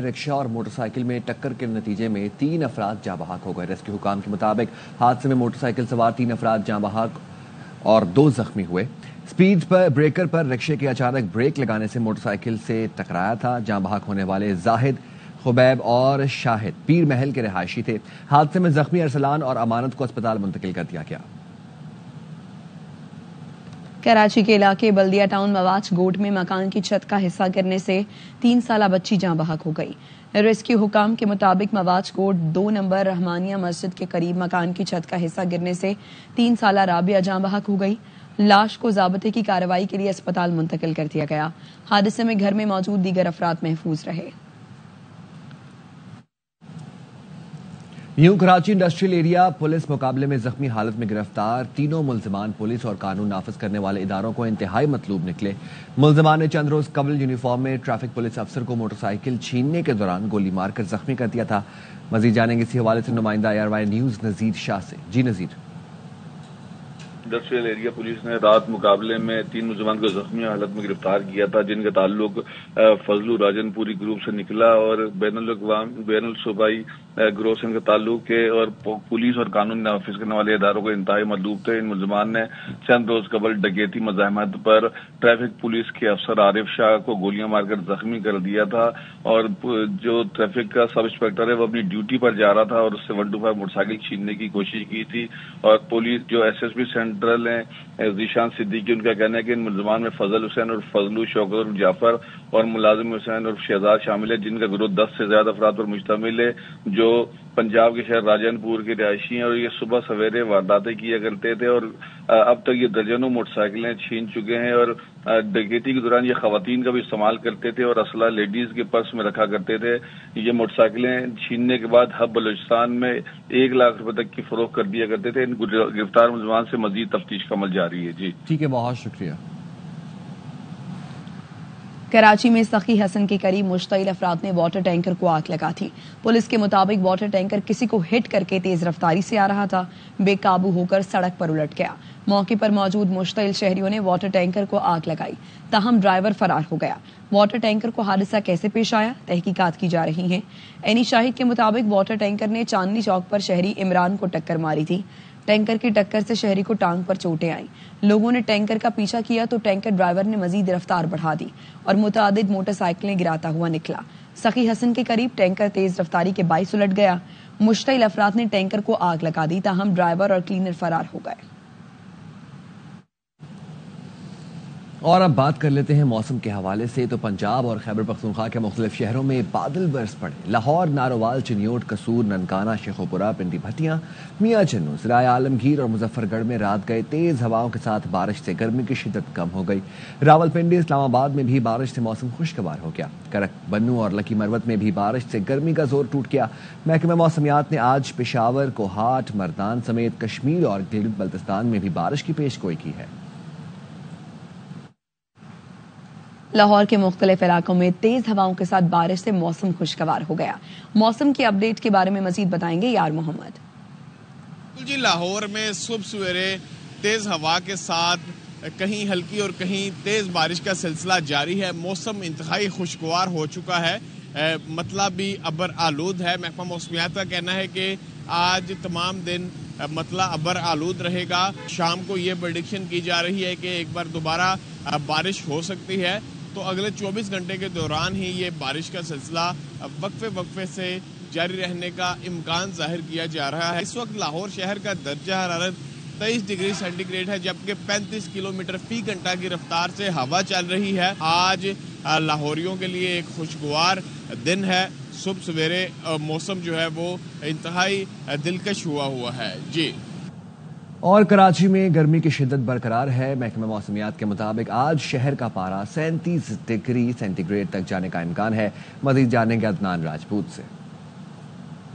رکشہ اور motor cycle میں ٹکر کے نتیجے میں 3 افراد جاں بحق ہو گئے۔ ریسکیو حکام کے مطابق حادثے میں موٹر سائیکل سوار 3 افراد جاں بحق اور 2 زخمی ہوئے۔ سپیڈ پر بریکر پر رکشے کے اچانک بریک لگانے سے موٹر سائیکل سے ٹکرایا تھا۔ جاں بحق ہونے والے زاہد، خبیب اور شاہد پیر محل کے رہائشی تھے۔ حادثے میں زخمی ارسلان اور امانت کو اسپتال منتقل کر دیا گیا۔ کراچی کے علاقے بلدیہ ٹاؤن مواج گوٹ میں مکان کی چھت کا حصہ گرنے سے 3 سالہ بچی جاں بحق ہو گئی۔ ریسکیو حکام کے مطابق مواج گوٹ 2 نمبر رحمانیہ مسجد کے قریب مکان کی چھت کا حصہ گرنے سے 3 سالہ رابعہ جاں بحق ہو گئی۔ لاش کو ضابطے کی کارروائی کے لیے اسپتال منتقل کر دیا گیا۔ حادثے میں گھر میں موجود دیگر افراد محفوظ رہے۔ New Karachi industrial area police مقابلے میں زخمی حالت میں گرفتار تینوں ملزمان پولیس اور قانون نافذ کرنے والے اداروں کو انتہائی مطلوب نکلے۔ ملزمان نے چند روز قبل یونیفارم میں ٹریفک پولیس افسر کو موٹر سائیکل چھیننے کے دوران گولی مار کر زخمی کر دیا تھا۔ مزید جانیں گے اسی حوالے سے نمائندہ ARY نیوز نذیر شاہ سے۔ جی نذیر۔ انڈسٹریل ایریا پولیس نے رات مقابلے میں 3 ملزمان کو زخمی حالت میں گرفتار کیا تھا، جن کا تعلق فضلو راجن پوری گروپ سے نکلا اور بین الصوبائی گروہ سے ان کا تعلق ہے اور پولیس اور قانون نافذ کرنے والے اداروں کو انتہائی مطلوب تھے۔ ان ملزمان نے چند روز قبل ڈکیتی مزاحمت پر ٹریفک پولیس کے افسر عارف شاہ کو گولیاں مار کر زخمی کر دیا تھا اور جو ٹریفک کا سب انسپکٹر ہے وہ اپنی ڈیوٹی پر جا رہا تھا اور اس سے 125 موٹر سائیکل چھیننے کی کوشش کی تھی اور پولیس جو SSP سینٹرل ہیں ذیشان صدیقی، ان کا کہنا ہے کہ ان ملزمان میں فضل حسین اور فضلو، شوکت جعفر اور ملازم حسین اور شہزاد شامل ہے، جن کا گروہ 10 سے زیادہ افراد پر مشتمل ہے جو پنجاب کے شہر راجن پور کے رہائشی ہیں اور یہ صبح سویرے وارداتیں کیا کرتے تھے اور اب تک یہ درجنوں موٹر سائیکلیں چھین چکے ہیں اور ڈکیتی کے دوران یہ خواتین کا بھی استعمال کرتے تھے اور اسلحہ لیڈیز کے پرس میں رکھا کرتے تھے۔ یہ موٹر سائیکلیں چھیننے کے بعد ہب بلوچستان میں 1 لاکھ روپے تک کی فروخت کر دیا کرتے تھے۔ ان گرفتار ملزمان سے مزید تفتیش کا عمل جاری ہے۔ جی ٹھیک ہے، بہت شکریہ۔ کراچی میں سخی حسن کے قریب مشتعل افراد نے واٹر ٹینکر کو آگ لگا تھی۔ پولیس کے مطابق واٹر ٹینکر کسی کو ہٹ کر کے تیز رفتاری سے آ رہا تھا، بے قابو ہو کر سڑک پر الٹ گیا۔ موقع پر موجود مشتعل شہریوں نے واٹر ٹینکر کو آگ لگائی، تاہم ڈرائیور فرار ہو گیا۔ واٹر ٹینکر کو حادثہ کیسے پیش آیا، تحقیقات کی جا رہی ہیں۔ اینی شاہد کے مطابق واٹر ٹینکر نے چاندنی چوک پر شہری عمران کو ٹکر ماری تھی۔ ٹینکر کی ٹکر سے شہری کو ٹانگ پر چوٹیں آئیں۔ لوگوں نے ٹینکر کا پیچھا کیا تو ٹینکر ڈرائیور نے مزید رفتار بڑھا دی اور متعدد موٹر سائیکلیں گراتا ہوا نکلا۔ سخی حسن کے قریب ٹینکر تیز رفتاری کے باعث الٹ گیا۔ مشتعل افراد نے ٹینکر کو آگ لگا دی، تاہم ڈرائیور اور کلینر فرار ہو گئے۔ اور اب بات کر لیتے ہیں موسم کے حوالے سے، تو پنجاب اور خیبر پختونخوا کے مختلف شہروں میں بادل برس پڑے۔ لاہور، نارووال، چنیوٹ، قصور، ننکانہ، شیخوپورہ، پنڈی بھٹیاں، میاں چنو، ضلع عالمگیر اور مظفر گڑھ میں رات گئے تیز ہواؤں کے ساتھ بارش سے گرمی کی شدت کم ہو گئی۔ راولپنڈی، اسلام آباد میں بھی بارش سے موسم خوشگوار ہو گیا۔ کرک، بنو اور لکی مروت میں بھی بارش سے گرمی کا زور ٹوٹ گیا۔ محکمہ موسمیات نے آج پشاور، کوہاٹ، مردان سمیت کشمیر اور گلگت بلتستان میں بھی بارش کی پیش گوئی کی ہے۔ لاہور کے مختلف علاقوں میں تیز ہواؤں کے ساتھ بارش سے موسم خوشگوار ہو گیا۔ موسم کی اپ ڈیٹ کے بارے میں مزید بتائیں گے یار محمد۔ جی، لاہور میں صبح سویرے تیز ہوا کے ساتھ کہیں ہلکی اور کہیں تیز بارش کا سلسلہ جاری ہے۔ موسم انتہائی خوشگوار ہو چکا ہے، مطلب بھی ابر آلود ہے۔ محکمہ موسمیات کا کہنا ہے کہ آج تمام دن مطلع ابر آلود رہے گا۔ شام کو یہ پریڈکشن کی جا رہی ہے کہ ایک بار دوبارہ بارش ہو سکتی ہے، تو اگلے 24 گھنٹے کے دوران ہی یہ بارش کا سلسلہ وقفے سے جاری رہنے کا امکان ظاہر کیا جا رہا ہے۔ اس وقت لاہور شہر کا درجہ حرارت 23 ڈگری سینٹی گریڈ ہے، جبکہ 35 کلومیٹر فی گھنٹہ کی رفتار سے ہوا چل رہی ہے۔ آج لاہوریوں کے لیے ایک خوشگوار دن ہے۔ صبح سویرے موسم جو ہے وہ انتہائی دلکش ہوا ہے۔ جی، اور کراچی میں گرمی کی شدت برقرار ہے۔ محکمہ موسمیات کے مطابق آج شہر کا پارہ 37 ڈگری سینٹی گریڈ تک جانے کا امکان ہے۔ مزید جانیں گے عدنان راجپوت سے۔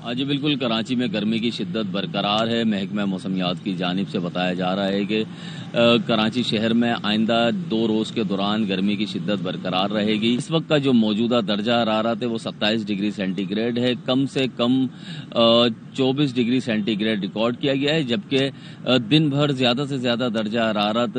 جی بالکل، کراچی میں گرمی کی شدت برقرار ہے۔ محکمہ موسمیات کی جانب سے بتایا جا رہا ہے کہ کراچی شہر میں آئندہ 2 روز کے دوران گرمی کی شدت برقرار رہے گی۔ اس وقت کا جو موجودہ درجہ حرارت ہے وہ 27 ڈگری سینٹی گریڈ ہے، کم سے کم 24 ڈگری سینٹی گریڈ ریکارڈ کیا گیا ہے، جبکہ دن بھر زیادہ سے زیادہ درجہ حرارت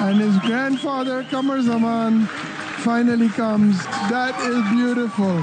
And his grandfather Qamar Zaman finally comes. That is beautiful.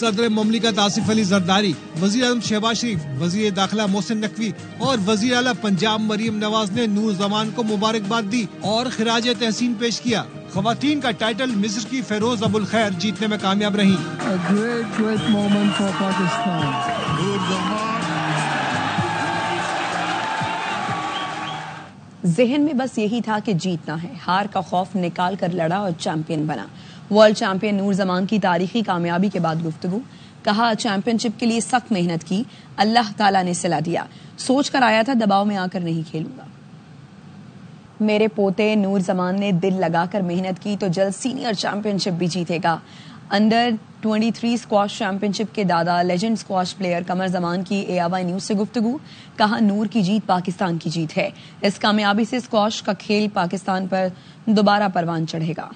صدر مملکت آصف علی زرداری، وزیر اعظم شہباز شریف، وزیر داخلہ محسن نقوی اور وزیر اعلیٰ پنجاب مریم نواز نے نور زمان کو مبارکباد دی اور خراج تحسین پیش کیا۔ خواتین کا ٹائٹل مصر کی فیروز ابو الخیر جیتنے میں کامیاب رہی۔ ذہن میں بس یہی تھا کہ جیتنا ہے، ہار کا خوف نکال کر لڑا اور چیمپئن بنا۔ ورلڈ چیمپئن نور زمان کی تاریخی کامیابی کے بعد گفتگو، کہا چیمپئن شپ کے لیے سخت محنت کی، اللہ تعالیٰ نے صلہ دیا، سوچ کر آیا تھا دباؤ میں آ کر نہیں کھیلوں گا۔ میرے پوتے نور زمان نے دل لگا کر محنت کی تو جلد سینئر چیمپئن شپ بھی جیتے گا۔ انڈر 23 اسکواش چیمپئن شپ کے دادا legend squash player Qamar Zaman کی ARY نیوز سے گفتگو، کہا نور کی جیت پاکستان کی جیت ہے، اس کامیابی سے اسکواش کا کھیل پاکستان پر دوبارہ پروان چڑھے گا۔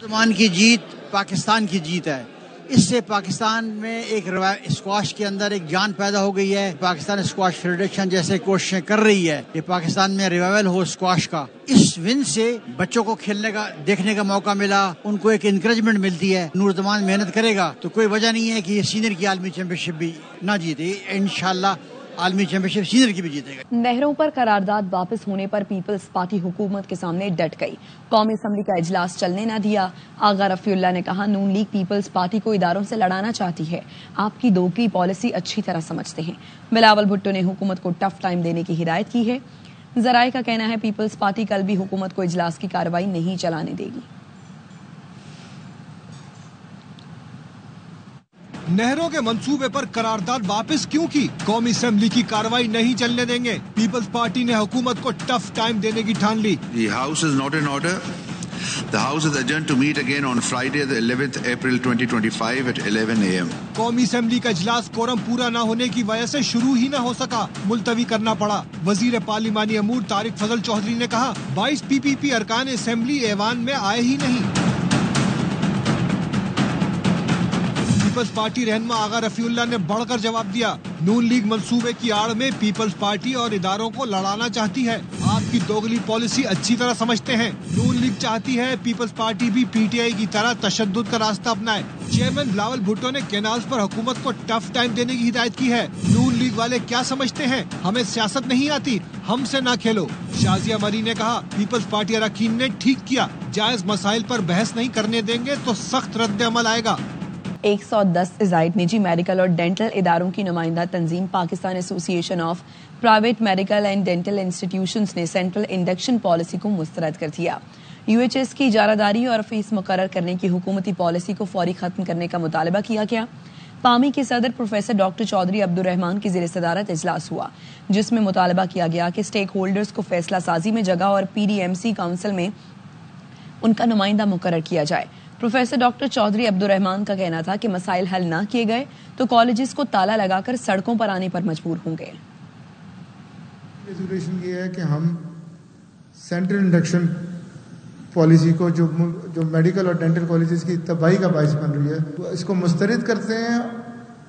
زمان کی جیت پاکستان کی جیت ہے، اس سے پاکستان میں ایک اسکواش کے اندر ایک جان پیدا ہو گئی ہے۔ پاکستان اسکواش فیڈریشن جیسے کوششیں کر رہی ہے کہ پاکستان میں ریوائول ہو اسکواش کا۔ اس ون سے بچوں کو کھیلنے کا دیکھنے کا موقع ملا، ان کو ایک انکریجمنٹ ملتی ہے۔ نور زمان محنت کرے گا تو کوئی وجہ نہیں ہے کہ یہ سینئر کی عالمی چیمپئن شپ بھی نہ جیتے، انشاءاللہ عالمی چیمپئن شپ سینئر کی بھی جیتے گا۔ نہروں پر قرارداد واپس ہونے پر پیپلز پارٹی حکومت کے سامنے ڈٹ گئی، قومی اسمبلی کا اجلاس چلنے نہ دیا۔ آغا رفیع اللہ نے کہا نون لیگ پیپلز پارٹی کو اداروں سے لڑانا چاہتی ہے، آپ کی دوگلی پالیسی اچھی طرح سمجھتے ہیں۔ بلاول بھٹو نے حکومت کو ٹف ٹائم دینے کی ہدایت کی ہے۔ ذرائع کا کہنا ہے پیپلز پارٹی کل بھی حکومت کو اجلاس کی کارروائی نہیں چلانے دے گی۔ نہروں کے منصوبے پر قرارداد واپس کیوں کی؟ قومی اسمبلی کی کارروائی نہیں چلنے دیں گے، پیپلز پارٹی نے حکومت کو ٹف ٹائم دینے کی ٹھان لی۔ The House is not in order. The House is adjourned to meet again on Friday, the 11th April 2025 at 11 a.m. قومی اسمبلی کا اجلاس کورم پورا نہ ہونے کی وجہ سے شروع ہی نہ ہو سکا، ملتوی کرنا پڑا۔ وزیر پارلیمانی امور طارق فضل چودھری نے کہا 22 PPP ارکان اسمبلی ایوان میں آئے ہی نہیں۔ پیپلز پارٹی رہنما آغا رفیع اللہ نے بڑھ کر جواب دیا، نون لیگ منصوبے کی آڑ میں پیپلز پارٹی اور اداروں کو لڑانا چاہتی ہے، آپ کی دوگلی پالیسی اچھی طرح سمجھتے ہیں۔ نون لیگ چاہتی ہے پیپلز پارٹی بھی PTI کی طرح تشدد کا راستہ اپنائے۔ چیئرمین بلاول بھٹو نے کینالز پر حکومت کو ٹف ٹائم دینے کی ہدایت کی ہے۔ نون لیگ والے کیا سمجھتے ہیں، ہمیں سیاست نہیں آتی، ہم سے نہ کھیلو۔ شازیہ مری نے کہا پیپلز پارٹی اراکین نے ٹھیک کیا، جائز مسائل پر بحث نہیں کرنے دیں گے تو سخت رد عمل آئے گا۔ 110 زائد نجی میڈیکل اور ڈینٹل اداروں کی نمائندہ تنظیم پاکستان ایسوسی ایشن of private medical and dental institutions نے سینٹرل انڈکشن پالیسی کو مسترد کر دیا۔ UHS کی اجارہ داری اور فیس مقرر کرنے کی حکومتی پالیسی کو فوری ختم کرنے کا مطالبہ کیا گیا۔ پامی کے صدر پروفیسر ڈاکٹر چودھری عبدالرحمان کی زیر صدارت اجلاس ہوا، جس میں مطالبہ کیا گیا کہ اسٹیک ہولڈرز کو فیصلہ سازی میں جگہ اور PDMC کونسل میں ان کا نمائندہ مقرر کیا جائے۔ پروفیسر ڈاکٹر چودھری عبدالرحمان کا کہنا تھا کہ مسائل حل نہ کیے گئے تو کالجز کو تالا لگا کر سڑکوں پر آنے پر مجبور ہوں گے۔ ریزولوشن یہ ہے کہ ہم سینٹرل انڈکشن پالیسی کو جو میڈیکل اور ڈینٹل کالجز کی تباہی کا باعث بن رہی ہے اس کو مسترد کرتے ہیں،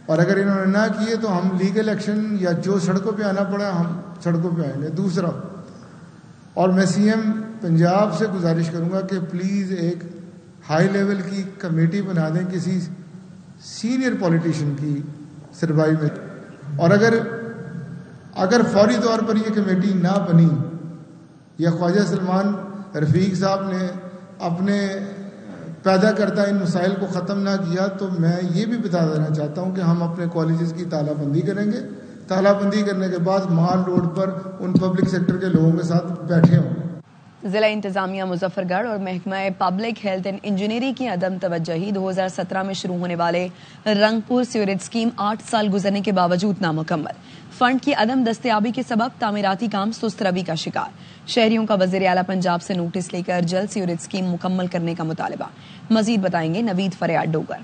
اور اگر انہوں نے نہ کیے تو ہم لیگل ایکشن یا جو سڑکوں پہ آنا پڑا ہم سڑکوں پہ آئیں گے۔ دوسرا، اور میں CM پنجاب سے گزارش کروں گا کہ پلیز ایک ہائی لیول کی کمیٹی بنا دیں کسی سینئر پولیٹیشین کی سربراہی میں، اور اگر فوری طور پر یہ کمیٹی نہ بنی یا خواجہ سلمان رفیق صاحب نے اپنے پیدا کردہ ان مسائل کو ختم نہ کیا تو میں یہ بھی بتا دینا چاہتا ہوں کہ ہم اپنے کالجز کی تالہ بندی کریں گے۔ تالہ بندی کرنے کے بعد مال روڈ پر ان پبلک سیکٹر کے لوگوں کے ساتھ بیٹھے ہوں۔ ضلع انتظامیہ مظفر گڑھ اور محکمہ پبلک ہیلتھ اینڈ انجینئرنگ کی عدم توجہی 2017 میں شروع ہونے والے رنگپور سیوریج اسکیم 8 سال گزرنے کے باوجود نامکمل، فنڈ کی عدم دستیابی کے سبب تعمیراتی کام سست روی کا شکار۔ شہریوں کا وزیر اعلیٰ پنجاب سے نوٹس لے کر جلد سیوریج اسکیم مکمل کرنے کا مطالبہ۔ مزید بتائیں گے نوید فریاد ڈوگر۔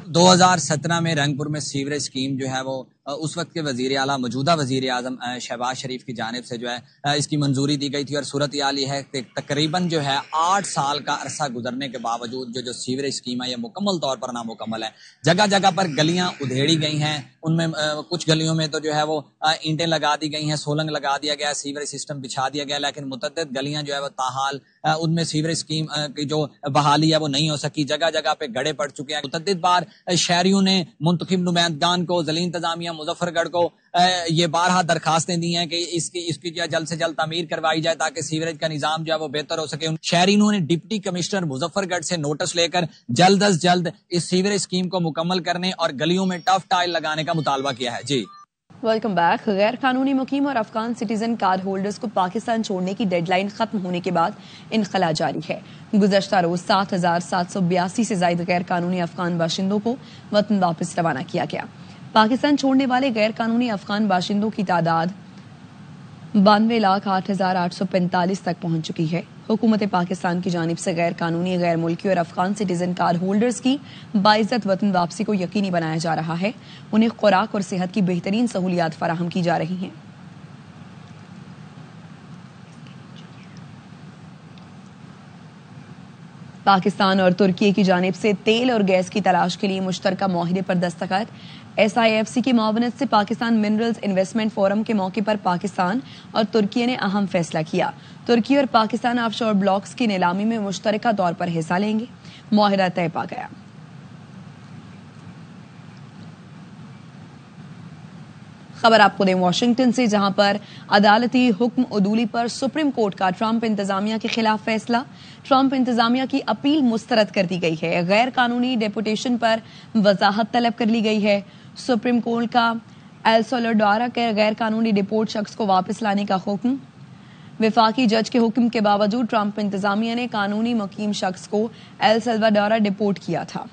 2017 میں رنگپور میں سیوریج اسکیم جو ہے وہ اس وقت کے وزیر اعلیٰ موجودہ وزیر اعظم شہباز شریف کی جانب سے جو ہے اس کی منظوری دی گئی تھی، اور صورتحال یہ ہے کہ تقریباً جو ہے 8 سال کا عرصہ گزرنے کے باوجود جو سیوریج اسکیم ہے یہ مکمل طور پر نامکمل ہے۔ جگہ جگہ پر گلیاں ادھیڑی گئی ہیں، ان میں کچھ گلیوں میں تو جو ہے وہ اینٹیں لگا دی گئی ہیں، سولنگ لگا دیا گیا، سیوریج سسٹم بچھا دیا گیا، لیکن متعدد گلیاں جو ہے وہ تاحال ان میں سیوریج اسکیم کی جو بحالی ہے وہ نہیں ہو سکی، جگہ جگہ پہ گڑھے پڑ چکے ہیں۔ متعدد بار شہریوں نے منتخب نمائندگان کو، ضلعی انتظامیہ مظفر گڑھ کو یہ بارہا درخواستیں دی ہیں کہ اس کی جو ہے جلد سے جلد تعمیر کروائی جائے تاکہ سیوریج کا نظام جو ہے وہ بہتر ہو سکے۔ شہریوں نے ڈپٹی کمشنر مظفر گڑھ سے نوٹس لے کر جلد از جلد اس سیوریج اسکیم کو مکمل کرنے اور گلیوں میں ٹف ٹائل لگانے کا مطالبہ کیا ہے۔ جی ویلکم بیک۔ غیر قانونی مقیم اور افغان سٹیزن کارڈ ہولڈرز کو پاکستان چھوڑنے کی ڈیڈ لائن ختم ہونے کے بعد انخلا جاری ہے۔ گزشتہ روز 7,782 سے زائد غیر قانونی افغان باشندوں کو وطن واپس روانہ کیا گیا۔ پاکستان چھوڑنے والے غیر قانونی افغان باشندوں کی تعداد 92,08,845 تک پہنچ چکی ہے۔ حکومت پاکستان کی جانب سے غیر قانونی، غیر ملکی اور افغان سٹیزن کارڈ ہولڈرز کی باعزت وطن واپسی کو یقینی بنایا جا رہا ہے۔ انہیں خوراک اور صحت کی بہترین سہولیات فراہم کی جا رہی ہیں۔ پاکستان اور ترکی کی جانب سے تیل اور گیس کی تلاش کے لیے مشترکہ معاہدے پر دستخط۔ SIFC کی معاونت سے پاکستان منرلز انویسٹمنٹ فورم کے موقع پر پاکستان اور ترکی نے اہم فیصلہ کیا۔ ترکی اور پاکستان آف شور بلاکس کی نیلامی میں مشترکہ طور پر حصہ لیں گے۔ معاہدہ طے پا گیا۔ خبر آپ کو دیں واشنگٹن سے، جہاں پر عدالتی حکم عدولی پر سپریم کورٹ کا ٹرمپ انتظامیہ کے خلاف فیصلہ۔ ٹرمپ انتظامیہ کی اپیل مسترد کر دی گئی ہے۔ غیر قانونی ڈیپوٹیشن پر وضاحت طلب کر لی گئی ہے۔ سپریم کورٹ کا ایل سالواڈور کے غیر قانونی ڈیپورٹ شخص کو واپس لانے کا حکم۔ وفاقی جج کے حکم کے باوجود ٹرمپ انتظامیہ نے قانونی مقیم شخص کو ایل سالواڈور ڈیپورٹ کیا تھا۔